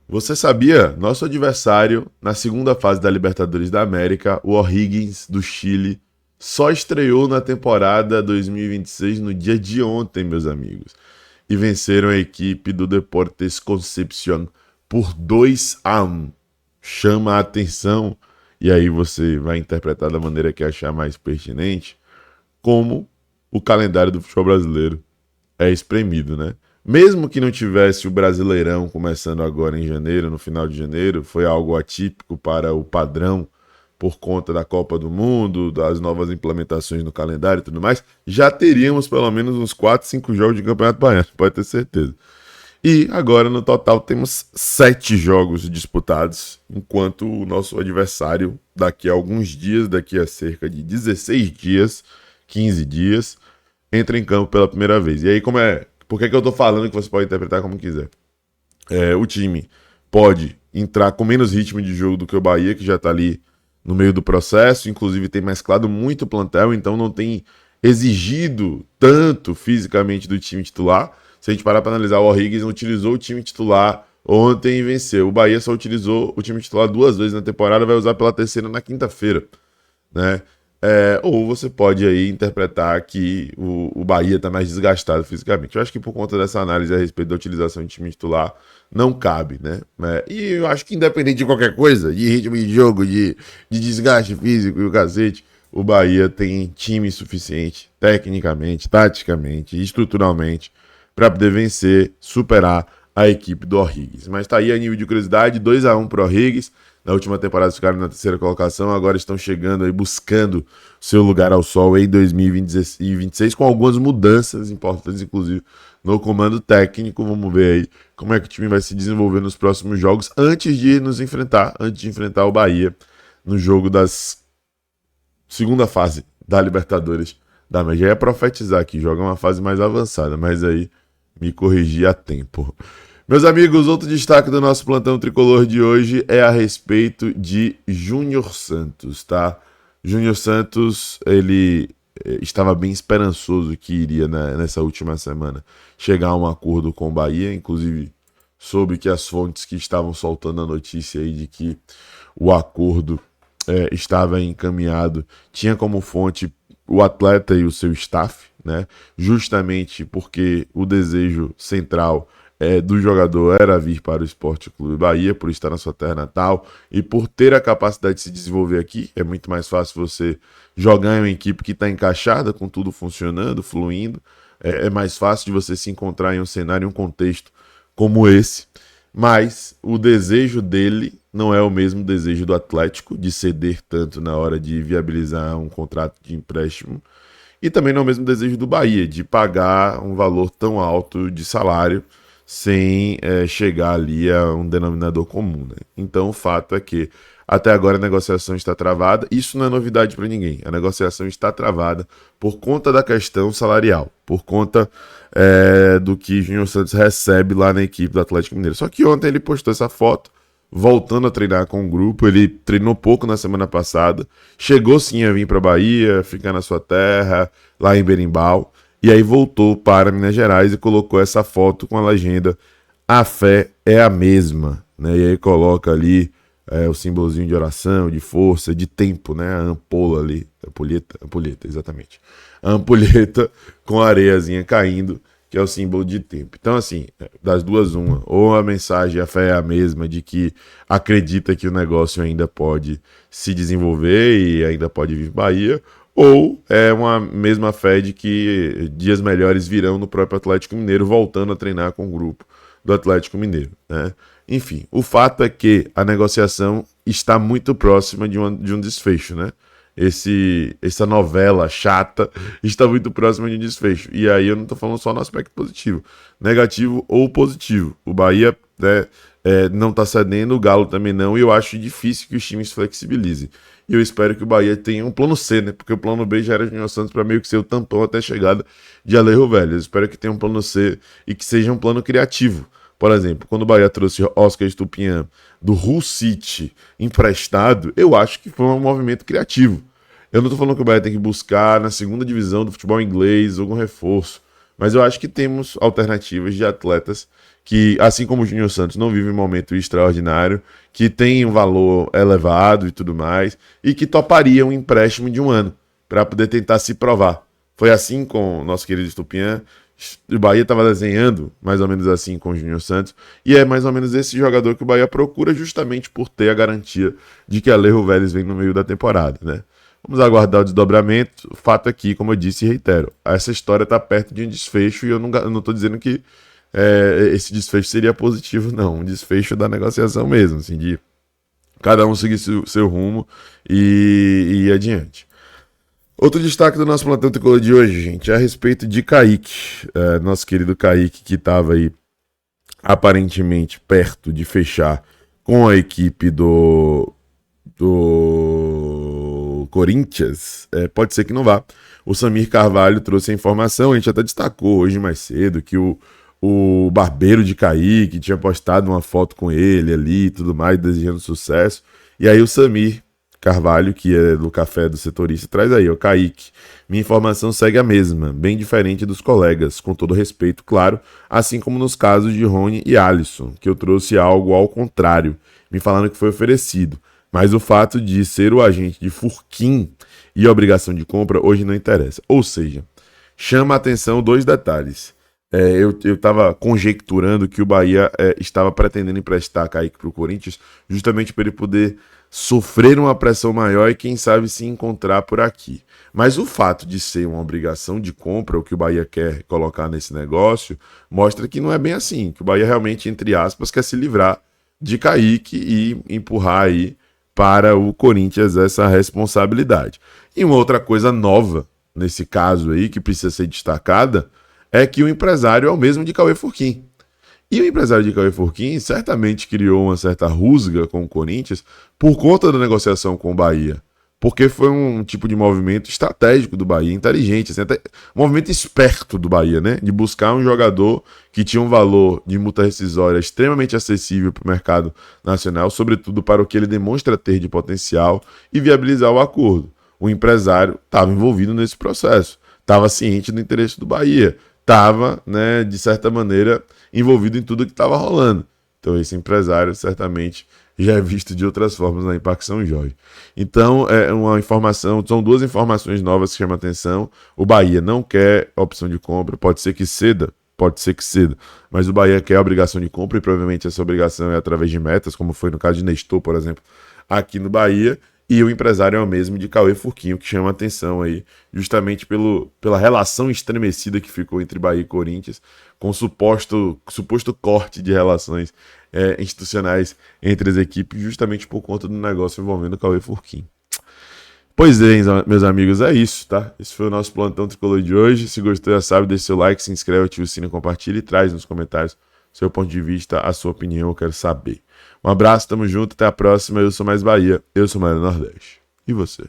Você sabia? Nosso adversário na segunda fase da Libertadores da América, o O'Higgins do Chile, só estreou na temporada 2026 no dia de ontem, meus amigos. E venceram a equipe do Deportes Concepción por 2-1. Chama a atenção, e aí você vai interpretar da maneira que achar mais pertinente, como o calendário do futebol brasileiro é espremido, né? Mesmo que não tivesse o Brasileirão começando agora em janeiro, no final de janeiro, foi algo atípico para o padrão por conta da Copa do Mundo, das novas implementações no calendário e tudo mais, já teríamos pelo menos uns 4, 5 jogos de Campeonato Baiano, pode ter certeza. E agora no total temos 7 jogos disputados, enquanto o nosso adversário daqui a alguns dias, daqui a cerca de 16 dias, 15 dias, entra em campo pela primeira vez. E aí como é... Por que eu tô falando que você pode interpretar como quiser? O time pode entrar com menos ritmo de jogo do que o Bahia, que já tá ali no meio do processo, inclusive tem mesclado muito plantel, então não tem exigido tanto fisicamente do time titular. Se a gente parar para analisar, o O'Higgins utilizou o time titular ontem e venceu. O Bahia só utilizou o time titular 2 vezes na temporada, vai usar pela terceira na quinta-feira, né? Ou você pode aí interpretar que o Bahia está mais desgastado fisicamente. Eu acho que por conta dessa análise a respeito da utilização de time titular não cabe, né? E eu acho que independente de qualquer coisa, de ritmo de jogo, de desgaste físico e o cacete, o Bahia tem time suficiente, tecnicamente, taticamente, estruturalmente, para poder vencer, superar a equipe do O'Higgins. Mas tá aí a nível de curiosidade, 2-1 pro O'Higgins. Na última temporada ficaram na terceira colocação, agora estão chegando aí, buscando seu lugar ao sol em 2026, com algumas mudanças importantes, inclusive, no comando técnico. Vamos ver aí como é que o time vai se desenvolver nos próximos jogos, antes de enfrentar o Bahia no jogo das segunda fase da Libertadores da América. Já ia profetizar que joga uma fase mais avançada, mas aí me corrigi a tempo. Meus amigos, outro destaque do nosso plantão tricolor de hoje é a respeito de Júnior Santos, tá? Júnior Santos, ele estava bem esperançoso que iria, né, nessa última semana chegar a um acordo com o Bahia, inclusive soube que as fontes que estavam soltando a notícia aí de que o acordo estava encaminhado tinha como fonte o atleta e o seu staff, né? Justamente porque o desejo central do jogador era vir para o Sport Clube Bahia, por estar na sua terra natal e por ter a capacidade de se desenvolver aqui. É muito mais fácil você jogar em uma equipe que está encaixada, com tudo funcionando, fluindo. É mais fácil de você se encontrar em um cenário, em um contexto como esse. Mas o desejo dele não é o mesmo desejo do Atlético, de ceder tanto na hora de viabilizar um contrato de empréstimo. E também não é o mesmo desejo do Bahia, de pagar um valor tão alto de salário sem chegar ali a um denominador comum, né? Então o fato é que até agora a negociação está travada. Isso não é novidade para ninguém. A negociação está travada por conta da questão salarial, por conta do que Júnior Santos recebe lá na equipe do Atlético Mineiro. Só que ontem ele postou essa foto voltando a treinar com o grupo. Ele treinou pouco na semana passada, chegou sim a vir para Bahia, ficar na sua terra, lá em Berimbau. E aí voltou para Minas Gerais e colocou essa foto com a legenda "A fé é a mesma", né? E aí coloca ali o símbolozinho de oração, de força, de tempo, né? A ampola ali, ampulheta, exatamente. A ampulheta com a areiazinha caindo, que é o símbolo de tempo. Então, assim, das duas, uma. Ou a mensagem, a fé é a mesma, de que acredita que o negócio ainda pode se desenvolver e ainda pode vir Bahia, ou é uma mesma fé de que dias melhores virão no próprio Atlético Mineiro, voltando a treinar com o grupo do Atlético Mineiro, né? Enfim, o fato é que a negociação está muito próxima de um desfecho, né? Essa novela chata está muito próxima de um desfecho. E aí eu não estou falando só no aspecto positivo, negativo ou positivo. O Bahia, né, não está cedendo, o Galo também não, e eu acho difícil que os times flexibilizem. E eu espero que o Bahia tenha um plano C, né? Porque o plano B já era Júnior Santos para meio que ser o tampão até a chegada de Alejo Velho. Eu espero que tenha um plano C e que seja um plano criativo. Por exemplo, quando o Bahia trouxe Oscar Estupiñán do Hull City emprestado, eu acho que foi um movimento criativo. Eu não estou falando que o Bahia tem que buscar na segunda divisão do futebol inglês algum reforço. Mas eu acho que temos alternativas de atletas que, assim como o Júnior Santos, não vive um momento extraordinário, que tem um valor elevado e tudo mais, e que toparia um empréstimo de um ano para poder tentar se provar. Foi assim com o nosso querido Estupiñán. O Bahia estava desenhando mais ou menos assim com o Júnior Santos, e é mais ou menos esse jogador que o Bahia procura justamente por ter a garantia de que Alejo Vélez vem no meio da temporada, né? Vamos aguardar o desdobramento. O fato aqui, como eu disse e reitero, essa história está perto de um desfecho e eu não estou dizendo que esse desfecho seria positivo, não. Um desfecho da negociação mesmo, assim, de cada um seguir seu rumo e ir adiante. Outro destaque do nosso plantão tricolor de hoje, gente, é a respeito de Kaique, nosso querido Kaique, que estava aí aparentemente perto de fechar com a equipe do Corinthians. Pode ser que não vá. O Samir Carvalho trouxe a informação, a gente até destacou hoje mais cedo que o barbeiro de Kaique tinha postado uma foto com ele ali e tudo mais, desejando sucesso. E aí o Samir Carvalho, que é do Café do Setorista, traz aí, ó, Kaique. Minha informação segue a mesma, bem diferente dos colegas, com todo respeito, claro, assim como nos casos de Rony e Alisson, que eu trouxe algo ao contrário, me falando que foi oferecido. Mas o fato de ser o agente de Furquim e a obrigação de compra hoje não interessa. Ou seja, chama a atenção dois detalhes. Eu estava conjecturando que o Bahia estava pretendendo emprestar Kaique para o Corinthians justamente para ele poder sofrer uma pressão maior e quem sabe se encontrar por aqui. Mas o fato de ser uma obrigação de compra, o que o Bahia quer colocar nesse negócio, mostra que não é bem assim, que o Bahia realmente, entre aspas, quer se livrar de Kaique e empurrar aí para o Corinthians essa responsabilidade. E uma outra coisa nova nesse caso aí, que precisa ser destacada, é que o empresário é o mesmo de Cauê Furquim. E o empresário de Cauê Furquim certamente criou uma certa rusga com o Corinthians por conta da negociação com o Bahia. Porque foi um tipo de movimento estratégico do Bahia, inteligente, assim, até um movimento esperto do Bahia, né? De buscar um jogador que tinha um valor de multa rescisória extremamente acessível para o mercado nacional, sobretudo para o que ele demonstra ter de potencial e viabilizar o acordo. O empresário estava envolvido nesse processo, estava ciente do interesse do Bahia, estava, né, de certa maneira, envolvido em tudo que estava rolando. Então esse empresário certamente já é visto de outras formas lá em Parque São Jorge. Então são duas informações novas que chamam a atenção. O Bahia não quer opção de compra, pode ser que ceda, mas o Bahia quer a obrigação de compra e provavelmente essa obrigação é através de metas, como foi no caso de Nestor, por exemplo, aqui no Bahia. E o empresário é o mesmo de Cauê Furquim, que chama a atenção aí, justamente pela relação estremecida que ficou entre Bahia e Corinthians, com o suposto corte de relações institucionais entre as equipes, justamente por conta do negócio envolvendo Cauê Furquim. Pois é, meus amigos, é isso, tá? Esse foi o nosso plantão tricolor de hoje. Se gostou, já sabe, deixa seu like, se inscreve, ativa o sininho, compartilha e traz nos comentários seu ponto de vista, a sua opinião, eu quero saber. Um abraço, tamo junto, até a próxima. Eu sou Mais Bahia, eu sou Mais Nordeste. E você?